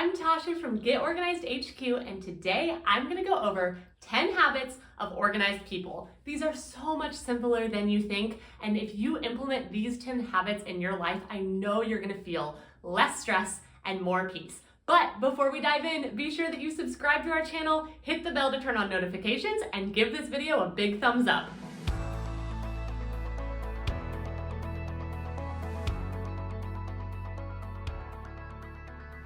I'm Tasha from Get Organized HQ, and today I'm going to go over 10 habits of organized people. These are so much simpler than you think, and if you implement these 10 habits in your life, I know you're going to feel less stress and more peace. But before we dive in, be sure that you subscribe to our channel, hit the bell to turn on notifications, and give this video a big thumbs up.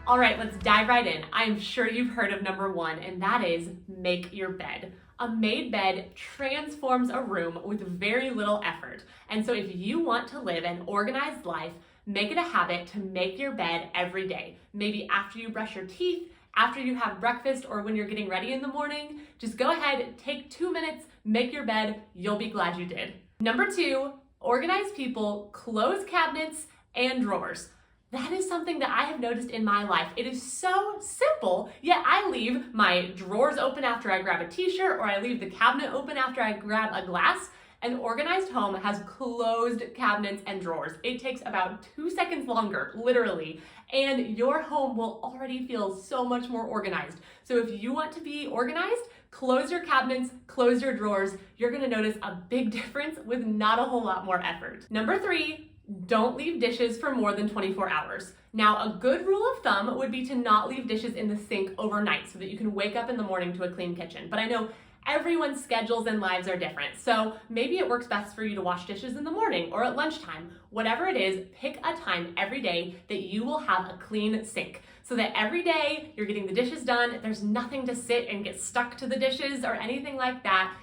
All right, let's dive right in. I'm sure you've heard of number one, and that is make your bed. A made bed transforms a room with very little effort. And so if you want to live an organized life, make it a habit to make your bed every day. Maybe after you brush your teeth, after you have breakfast, or when you're getting ready in the morning. Just go ahead, take 2 minutes, make your bed. You'll be glad you did. Number two, organized people close cabinets and drawers. That is something that I have noticed in my life. It is so simple, yet I leave my drawers open after I grab a t-shirt, or I leave the cabinet open after I grab a glass. An organized home has closed cabinets and drawers. It takes about 2 seconds longer, literally, and your home will already feel so much more organized. So if you want to be organized, close your cabinets, close your drawers. You're gonna notice a big difference with not a whole lot more effort. Number three, don't leave dishes for more than 24 hours. Now, a good rule of thumb would be to not leave dishes in the sink overnight so that you can wake up in the morning to a clean kitchen. But I know everyone's schedules and lives are different, so maybe it works best for you to wash dishes in the morning or at lunchtime. Whatever it is, pick a time every day that you will have a clean sink so that every day you're getting the dishes done. There's nothing to sit and get stuck to the dishes or anything like that.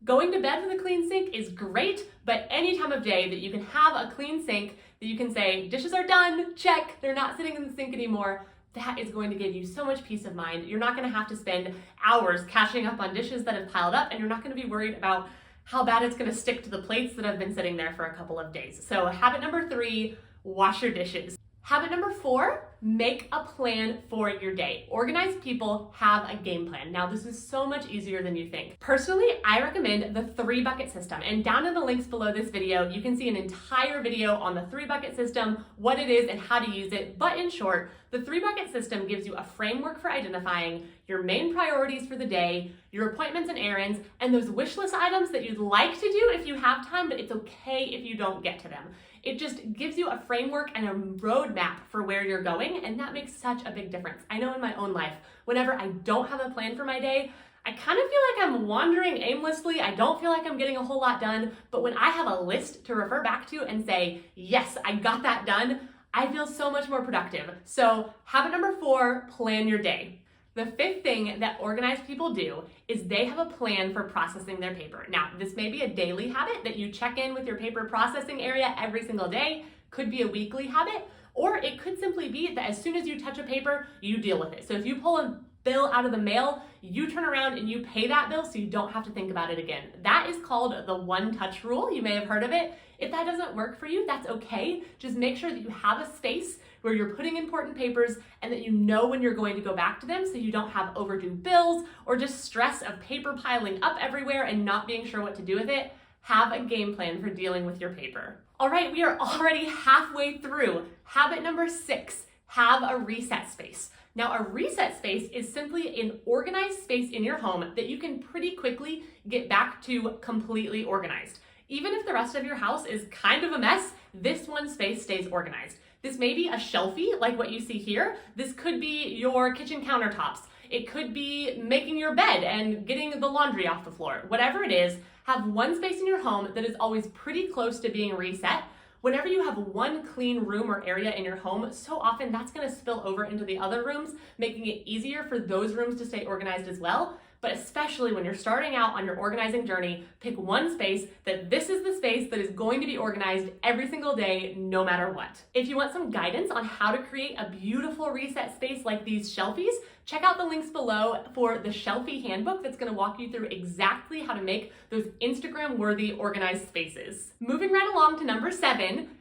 Going to bed with a clean sink is great, but any time of day that you can have a clean sink, that you can say, dishes are done, check, they're not sitting in the sink anymore, that is going to give you so much peace of mind. You're not gonna have to spend hours catching up on dishes that have piled up, and you're not gonna be worried about how bad it's gonna stick to the plates that have been sitting there for a couple of days. So habit number three, wash your dishes. Habit number four, make a plan for your day. Organized people have a game plan. Now, this is so much easier than you think. Personally, I recommend the 3-bucket system. And down in the links below this video, you can see an entire video on the 3-bucket system, what it is and how to use it. But in short, the 3-bucket system gives you a framework for identifying your main priorities for the day, your appointments and errands, and those wish list items that you'd like to do if you have time, but it's okay if you don't get to them. It just gives you a framework and a roadmap for where you're going, and that makes such a big difference. I know in my own life, whenever I don't have a plan for my day, I kind of feel like I'm wandering aimlessly. I don't feel like I'm getting a whole lot done, but when I have a list to refer back to and say, yes, I got that done, I feel so much more productive. So habit number four, plan your day. The 5th thing that organized people do is they have a plan for processing their paper. Now, this may be a daily habit that you check in with your paper processing area every single day, could be a weekly habit, or it could simply be that as soon as you touch a paper, you deal with it. So if you pull a bill out of the mail, you turn around and you pay that bill so you don't have to think about it again. That is called the one-touch rule. You may have heard of it. If that doesn't work for you, that's okay. Just make sure that you have a space where you're putting important papers and that you know when you're going to go back to them so you don't have overdue bills or just stress of paper piling up everywhere and not being sure what to do with it. Have a game plan for dealing with your paper. All right, we are already halfway through. Habit number 6, have a reset space. Now, a reset space is simply an organized space in your home that you can pretty quickly get back to completely organized. Even if the rest of your house is kind of a mess, this one space stays organized. This may be a shelfie like what you see here. This could be your kitchen countertops. It could be making your bed and getting the laundry off the floor. Whatever it is, have one space in your home that is always pretty close to being reset. Whenever you have one clean room or area in your home, so often that's gonna spill over into the other rooms, making it easier for those rooms to stay organized as well. But especially when you're starting out on your organizing journey, pick one space that this is the space that is going to be organized every single day, no matter what. If you want some guidance on how to create a beautiful reset space like these shelfies, check out the links below for the Shelfie Handbook that's gonna walk you through exactly how to make those Instagram-worthy organized spaces. Moving right along to number 7,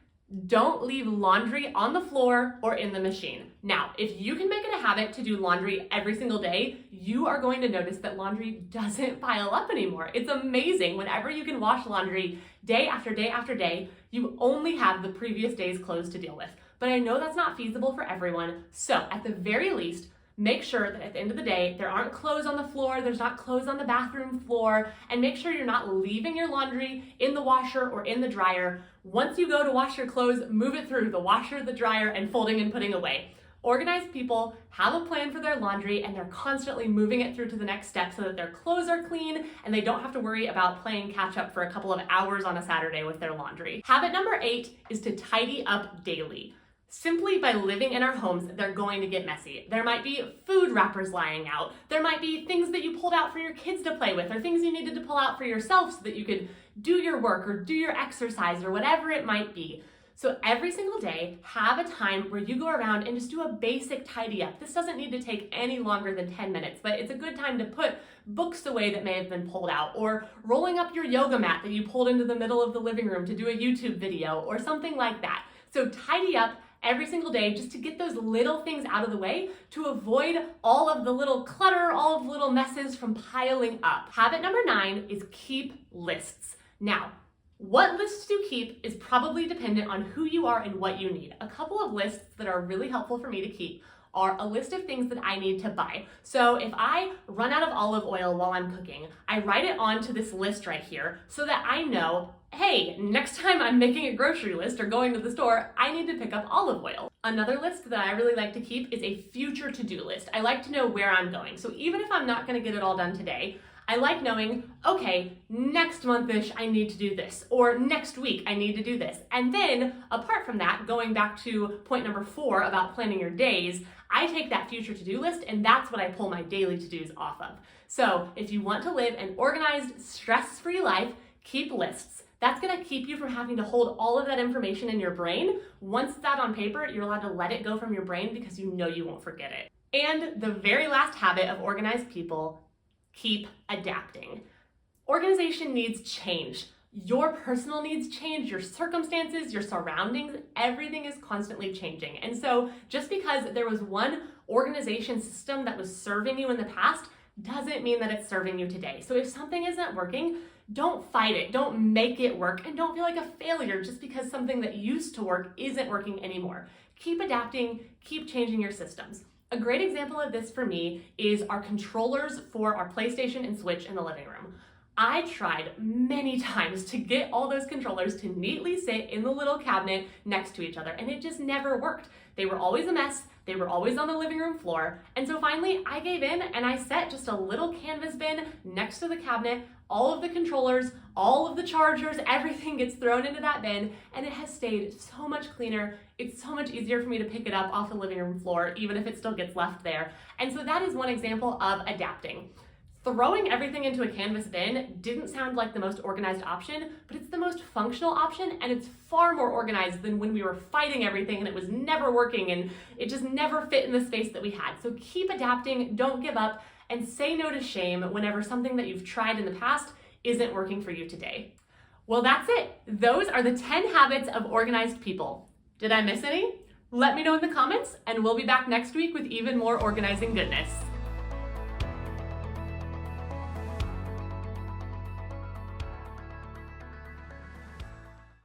don't leave laundry on the floor or in the machine. Now, if you can make it a habit to do laundry every single day, you are going to notice that laundry doesn't pile up anymore. It's amazing. Whenever you can wash laundry day after day after day, you only have the previous day's clothes to deal with. But I know that's not feasible for everyone. So at the very least, Make sure that at the end of the day, there aren't clothes on the floor, there's not clothes on the bathroom floor, and make sure you're not leaving your laundry in the washer or in the dryer. Once you go to wash your clothes, move it through the washer, the dryer, and folding and putting away. Organized people have a plan for their laundry and they're constantly moving it through to the next step so that their clothes are clean and they don't have to worry about playing catch up for a couple of hours on a Saturday with their laundry. Habit number 8 is to tidy up daily. Simply by living in our homes, they're going to get messy. There might be food wrappers lying out. There might be things that you pulled out for your kids to play with or things you needed to pull out for yourself so that you could do your work or do your exercise or whatever it might be. So every single day, have a time where you go around and just do a basic tidy up. This doesn't need to take any longer than 10 minutes, but it's a good time to put books away that may have been pulled out, or rolling up your yoga mat that you pulled into the middle of the living room to do a YouTube video or something like that. So tidy up every single day just to get those little things out of the way to avoid all of the little clutter, all of the little messes from piling up. Habit number 9 is keep lists. Now, what lists you keep is probably dependent on who you are and what you need. A couple of lists that are really helpful for me to keep are a list of things that I need to buy. So if I run out of olive oil while I'm cooking, I write it onto this list right here so that I know, hey, next time I'm making a grocery list or going to the store, I need to pick up olive oil. Another list that I really like to keep is a future to-do list. I like to know where I'm going. So even if I'm not gonna get it all done today, I like knowing, okay, next month-ish I need to do this, or next week I need to do this. And then, apart from that, going back to point number 4 about planning your days, I take that future to-do list and that's what I pull my daily to-dos off of. So if you want to live an organized, stress-free life, keep lists. That's gonna keep you from having to hold all of that information in your brain. Once it's out on paper, you're allowed to let it go from your brain because you know you won't forget it. And the very last habit of organized people, keep adapting. Organization needs change. Your personal needs change, your circumstances, your surroundings, everything is constantly changing. And so just because there was one organization system that was serving you in the past doesn't mean that it's serving you today. So if something isn't working, don't fight it, don't make it work, and don't feel like a failure just because something that used to work isn't working anymore. Keep adapting, keep changing your systems. A great example of this for me is our controllers for our PlayStation and Switch in the living room. I tried many times to get all those controllers to neatly sit in the little cabinet next to each other, and it just never worked. They were always a mess, they were always on the living room floor, and so finally I gave in and I set just a little canvas bin next to the cabinet. All of the controllers, all of the chargers, everything gets thrown into that bin, and it has stayed so much cleaner. It's so much easier for me to pick it up off the living room floor, even if it still gets left there. And so that is one example of adapting. Throwing everything into a canvas bin didn't sound like the most organized option, but it's the most functional option, and it's far more organized than when we were fighting everything and it was never working and it just never fit in the space that we had. So keep adapting, don't give up, and say no to shame whenever something that you've tried in the past isn't working for you today. Well, that's it. Those are the 10 habits of organized people. Did I miss any? Let me know in the comments, and we'll be back next week with even more organizing goodness.